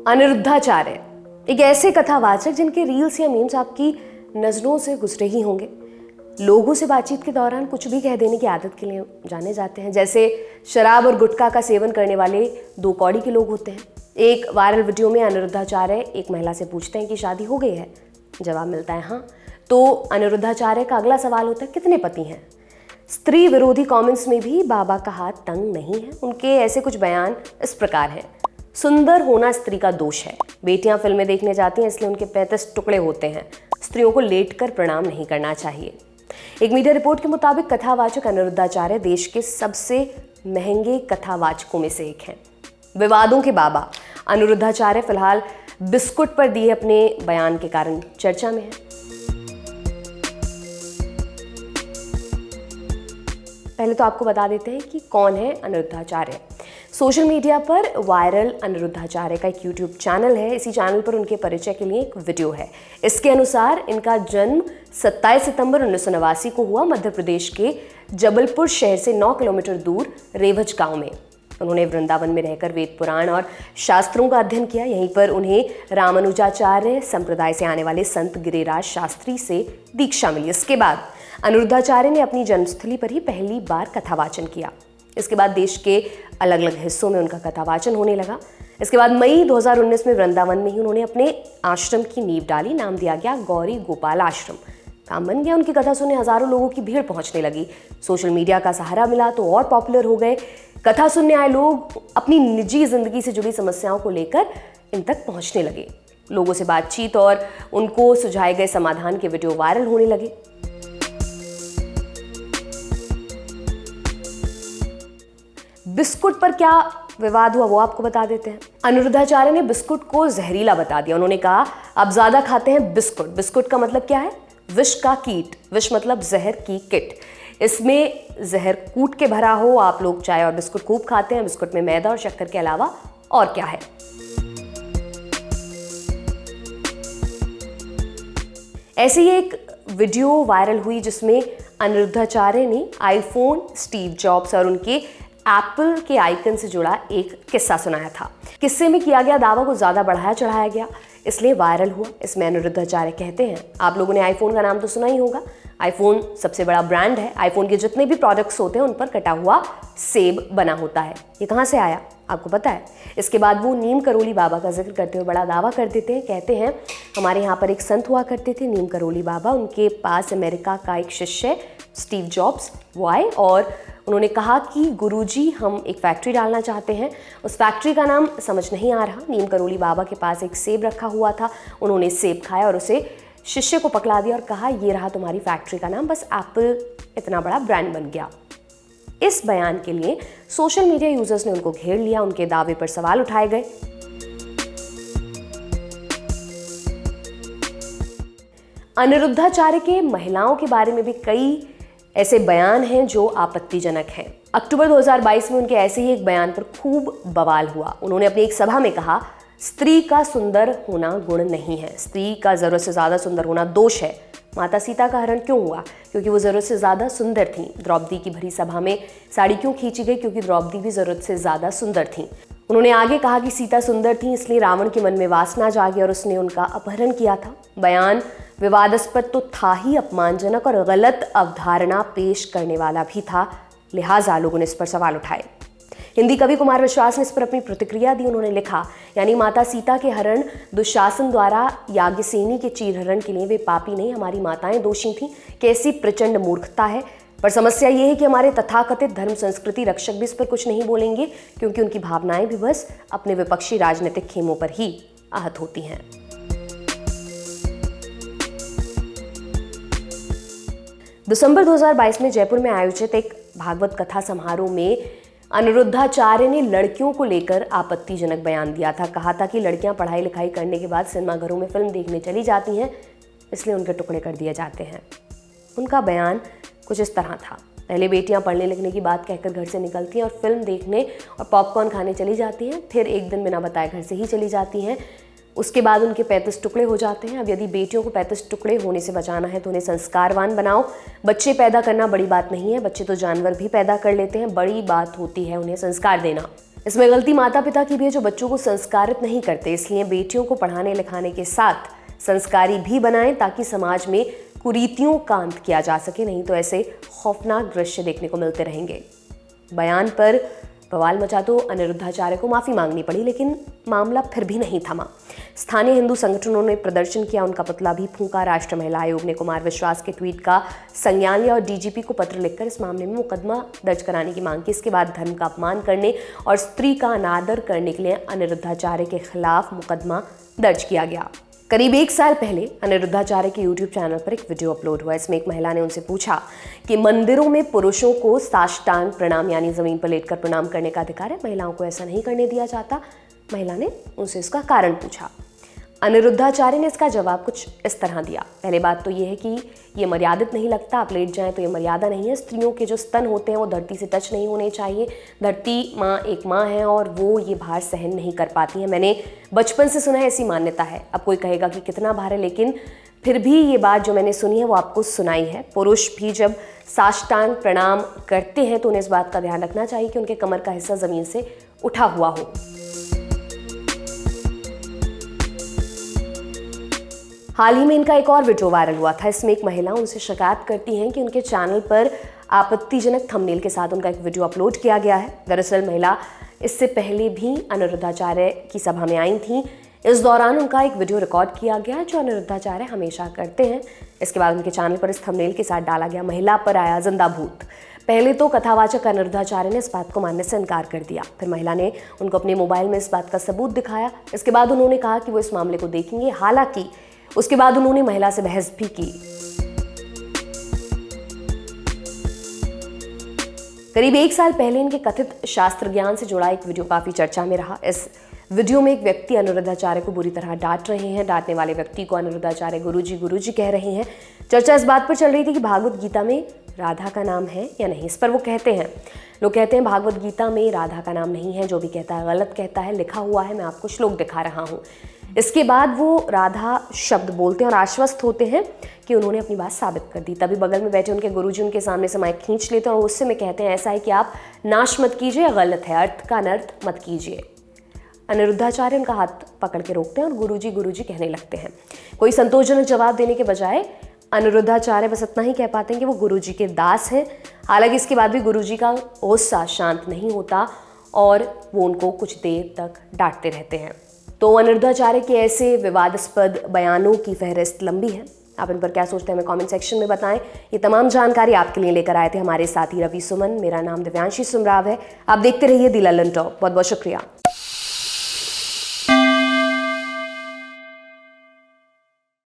अनिरुद्धाचार्य एक ऐसे कथावाचक जिनके रील्स या मीम्स आपकी नजरों से गुजरे ही होंगे। लोगों से बातचीत के दौरान कुछ भी कह देने की आदत के लिए जाने जाते हैं। जैसे शराब और गुटखा का सेवन करने वाले 2 कौड़ी के लोग होते हैं। एक वायरल वीडियो में अनिरुद्धाचार्य एक महिला से पूछते हैं कि शादी हो गई है। जवाब मिलता है हाँ। तो अनिरुद्धाचार्य का अगला सवाल होता है कितने पति हैं। स्त्री विरोधी कमेंट्स में भी बाबा का हाथ तंग नहीं है। उनके ऐसे कुछ बयान इस प्रकार हैं। सुंदर होना स्त्री का दोष है। बेटियां फिल्में देखने जाती हैं इसलिए उनके 35 टुकड़े होते हैं। स्त्रियों को लेटकर प्रणाम नहीं करना चाहिए। एक मीडिया रिपोर्ट के मुताबिक कथावाचक अनिरुद्धाचार्य देश के सबसे महंगे कथावाचकों में से एक हैं। विवादों के बाबा अनिरुद्धाचार्य फिलहाल बिस्कुट पर दिए अपने बयान के कारण चर्चा में है। पहले तो आपको बता देते हैं कि कौन है अनिरुद्धाचार्य। सोशल मीडिया पर वायरल अनिरुद्धाचार्य का एक यूट्यूब चैनल है। इसी चैनल पर उनके परिचय के लिए एक वीडियो है। इसके अनुसार इनका जन्म 27 सितंबर 1989 को हुआ मध्य प्रदेश के जबलपुर शहर से 9 किलोमीटर दूर रेवज गांव में। उन्होंने वृंदावन में रहकर वेद पुराण और शास्त्रों का अध्ययन किया। यहीं पर उन्हें रामानुजाचार्य संप्रदाय से आने वाले संत गिरिराज शास्त्री से दीक्षा मिली। इसके बाद अनिरुद्धाचार्य ने अपनी जन्मस्थली पर ही पहली बार कथावाचन किया। इसके बाद देश के अलग अलग हिस्सों में उनका कथावाचन होने लगा। इसके बाद मई 2019 में वृंदावन में ही उन्होंने अपने आश्रम की नींव डाली। नाम दिया गया गौरी गोपाल आश्रम। काम बन गया। उनकी कथा सुनने हजारों लोगों की भीड़ पहुंचने लगी। सोशल मीडिया का सहारा मिला तो और पॉपुलर हो गए। कथा सुनने आए लोग अपनी निजी जिंदगी से जुड़ी समस्याओं को लेकर इन तक पहुंचने लगे। लोगों से बातचीत और उनको सुझाए गए समाधान के वीडियो वायरल होने लगे। बिस्कुट पर क्या विवाद हुआ वो आपको बता देते हैं। अनिरुद्धाचार्य ने बिस्कुट को जहरीला बता दिया। उन्होंने कहा आप ज्यादा खाते हैं बिस्कुट। बिस्कुट का मतलब क्या है? विष का कीट। विष मतलब जहर की किट। इसमें जहर कूट के भरा हो। आप लोग चाय और बिस्कुट खूब खाते हैं। बिस्कुट में मैदा और शक्कर के अलावा और क्या है? ऐसी एक वीडियो वायरल हुई जिसमें अनिरुद्धाचार्य ने आईफोन, स्टीव जॉब्स और उनके एप्पल के आइकन से जुड़ा एक किस्सा सुनाया था। किस्से में किया गया दावा को ज्यादा बढ़ाया चढ़ाया गया, इसलिए वायरल हुआ। इसमें अनिरुद्धाचार्य कहते हैं, आप लोगों ने आईफोन का नाम तो सुना ही होगा। आईफोन सबसे बड़ा ब्रांड है। आईफोन के जितने भी प्रोडक्ट्स होते हैं उन पर कटा हुआ सेब बना होता है। ये कहाँ से आया आपको पता है? इसके बाद वो नीम करोली बाबा का जिक्र करते हुए बड़ा दावा कर देते हैं। कहते हैं हमारे यहाँ पर एक संत हुआ करते थे नीम करोली बाबा। उनके पास अमेरिका का एक शिष्य स्टीव जॉब्स वो आए और उन्होंने कहा कि गुरुजी हम एक फैक्ट्री डालना चाहते हैं। उस फैक्ट्री का नाम समझ नहीं आ रहा। नीम करोली बाबा के पास एक सेब रखा हुआ था। उन्होंने सेब खाया और उसे शिष्य को पकड़ा दिया और कहा ये रहा तुम्हारी फैक्ट्री का नाम। बस एप्पल इतना बड़ा ब्रांड बन गया। इस बयान के लिए सोशल मीडिया यूजर्स ने उनको घेर लिया। उनके दावे पर सवाल उठाए गए। अनिरुद्धाचार्य के महिलाओं के बारे में भी कई ऐसे बयान हैं जो आपत्तिजनक हैं। अक्टूबर 2022 में उनके ऐसे ही एक बयान पर खूब बवाल हुआ। उन्होंने अपनी एक सभा में कहा स्त्री का सुंदर होना गुण नहीं है। स्त्री का जरूरत से ज्यादा सुंदर होना दोष है। माता सीता का हरण क्यों हुआ? क्योंकि वो जरूरत से ज्यादा सुंदर थीं। द्रौपदी की भरी सभा में साड़ी क्यों खींची गई? क्योंकि द्रौपदी भी जरूरत से ज्यादा सुंदर थीं। उन्होंने आगे कहा कि सीता सुंदर थी इसलिए रावण के मन में वासना जागी और उसने उनका अपहरण किया था। बयान विवादास्पद तो था ही, अपमानजनक और गलत अवधारणा पेश करने वाला भी था। लिहाजा लोगों ने इस पर सवाल उठाए। हिंदी कवि कुमार विश्वास ने इस पर अपनी प्रतिक्रिया दी। उन्होंने लिखा यानी माता सीता के हरण दुशासन द्वारा याज्ञसेनी के चीरहरण के लिए वे पापी नहीं, हमारी माताएं दोषी थीं। कैसी प्रचंड मूर्खता है। पर समस्या ये है कि हमारे तथाकथित धर्म संस्कृति रक्षक भी इस पर कुछ नहीं बोलेंगे क्योंकि उनकी भावनाएं भी बस अपने विपक्षी राजनीतिक खेमों पर ही आहत होती हैं। दिसंबर 2022 में जयपुर में आयोजित एक भागवत कथा समारोह में अनिरुद्धाचार्य ने लड़कियों को लेकर आपत्तिजनक बयान दिया था। कहा था कि लड़कियां पढ़ाई लिखाई करने के बाद सिनेमाघरों में फिल्म देखने चली जाती हैं, इसलिए उनके टुकड़े कर दिए जाते हैं। उनका बयान कुछ इस तरह था। पहले बेटियां पढ़ने लिखने की बात कहकर घर से निकलती हैं और फिल्म देखने और पॉपकॉर्न खाने चली जाती हैं। फिर एक दिन बिना बताए घर से ही चली जाती हैं। उसके बाद उनके 35 टुकड़े हो जाते हैं। अब यदि बेटियों को 35 टुकड़े होने से बचाना है तो उन्हें संस्कारवान बनाओ। बच्चे पैदा करना बड़ी बात नहीं है। बच्चे तो जानवर भी पैदा कर लेते हैं। बड़ी बात होती है उन्हें संस्कार देना। इसमें गलती माता पिता की भी है जो बच्चों को संस्कारित नहीं करते, इसलिए बेटियों को पढ़ाने लिखाने के साथ संस्कारी भी बनाएं ताकि समाज में कुरीतियों का अंत किया जा सके, नहीं तो ऐसे खौफनाक दृश्य देखने को मिलते रहेंगे। बयान पर बवाल मचा तो अनिरुद्धाचार्य को माफी मांगनी पड़ी, लेकिन मामला फिर भी नहीं थमा। स्थानीय हिंदू संगठनों ने प्रदर्शन किया, उनका पुतला भी फूंका। राष्ट्रीय महिला आयोग ने कुमार विश्वास के ट्वीट का संज्ञान लिया और डीजीपी को पत्र लिखकर इस मामले में मुकदमा दर्ज कराने की मांग की। इसके बाद धर्म का अपमान करने और स्त्री का अनादर करने के लिए अनिरुद्धाचार्य के खिलाफ मुकदमा दर्ज किया गया। करीब 1 साल पहले अनिरुद्धाचार्य के यूट्यूब चैनल पर एक वीडियो अपलोड हुआ। इसमें एक महिला ने उनसे पूछा कि मंदिरों में पुरुषों को साष्टांग प्रणाम यानी जमीन पर लेटकर प्रणाम करने का अधिकार है, महिलाओं को ऐसा नहीं करने दिया जाता। महिला ने उनसे इसका कारण पूछा। अनिरुद्धाचार्य ने इसका जवाब कुछ इस तरह दिया। पहले बात तो ये है कि ये मर्यादित नहीं लगता, आप लेट जाएं तो ये मर्यादा नहीं है। स्त्रियों के जो स्तन होते हैं वो धरती से टच नहीं होने चाहिए। धरती माँ एक माँ है और वो ये भार सहन नहीं कर पाती है। मैंने बचपन से सुना है, ऐसी मान्यता है। अब कोई कहेगा कि कितना भार है, लेकिन फिर भी ये बात जो मैंने सुनी है वो आपको सुनाई है। पुरुष भी जब साष्टांग प्रणाम करते हैं तो उन्हें इस बात का ध्यान रखना चाहिए कि उनके कमर का हिस्सा ज़मीन से उठा हुआ हो। हाल ही में इनका एक और वीडियो वायरल हुआ था। इसमें एक महिला उनसे शिकायत करती हैं कि उनके चैनल पर आपत्तिजनक थंबनेल के साथ उनका एक वीडियो अपलोड किया गया है। दरअसल महिला इससे पहले भी अनिरुद्धाचार्य की सभा में आई थी। इस दौरान उनका एक वीडियो रिकॉर्ड किया गया जो अनिरुद्धाचार्य हमेशा करते हैं। इसके बाद उनके चैनल पर इस थंबनेल के साथ डाला गया महिला पर आया जिंदा भूत। पहले तो कथावाचक अनिरुद्धाचार्य ने इस बात को मानने से इनकार कर दिया, फिर महिला ने उनको अपने मोबाइल में इस बात का सबूत दिखाया। इसके बाद उन्होंने कहा कि वो इस मामले को देखेंगे। हालांकि उसके बाद उन्होंने महिला से बहस भी की। करीब 1 साल पहले इनके कथित शास्त्र ज्ञान से जुड़ा एक वीडियो काफी चर्चा में रहा। इस वीडियो में एक व्यक्ति अनिरुद्धाचार्य को बुरी तरह डांट रहे हैं। डांटने वाले व्यक्ति को अनिरुद्धाचार्य गुरुजी कह रहे हैं। चर्चा इस बात पर चल रही थी कि भागवत गीता में राधा का नाम है या नहीं। इस पर वो कहते हैं, लोग कहते हैं भागवत गीता में राधा का नाम नहीं है, जो भी कहता है गलत कहता है, लिखा हुआ है, मैं आपको श्लोक दिखा रहा हूँ। इसके बाद वो राधा शब्द बोलते हैं और आश्वस्त होते हैं कि उन्होंने अपनी बात साबित कर दी। तभी बगल में बैठे उनके गुरुजी उनके सामने से माइक खींच लेते हैं और उससे में कहते हैं, ऐसा है कि आप नाश मत कीजिए, गलत है, अर्थ का अनर्थ मत कीजिए। अनिरुद्धाचार्य उनका हाथ पकड़ के रोकते हैं और गुरुजी कहने लगते हैं। कोई संतोषजनक जवाब देने के बजाय अनिरुद्धाचार्य बस इतना ही कह पाते हैं कि वो गुरुजी के दास हैं। हालांकि इसके बाद भी गुरुजी का गुस्सा शांत नहीं होता और वो उनको कुछ देर तक डांटते रहते हैं। तो अनिरुद्धाचार्य के ऐसे विवादास्पद बयानों की फहरिस्त लंबी है। आप इन पर क्या सोचते हैं हमें कमेंट सेक्शन में बताएं। ये तमाम जानकारी आपके लिए लेकर आए थे हमारे साथी रवि सुमन। मेरा नाम दिव्यांशी सुमराव है। आप देखते रहिए दी ललन टॉप। बहुत बहुत शुक्रिया।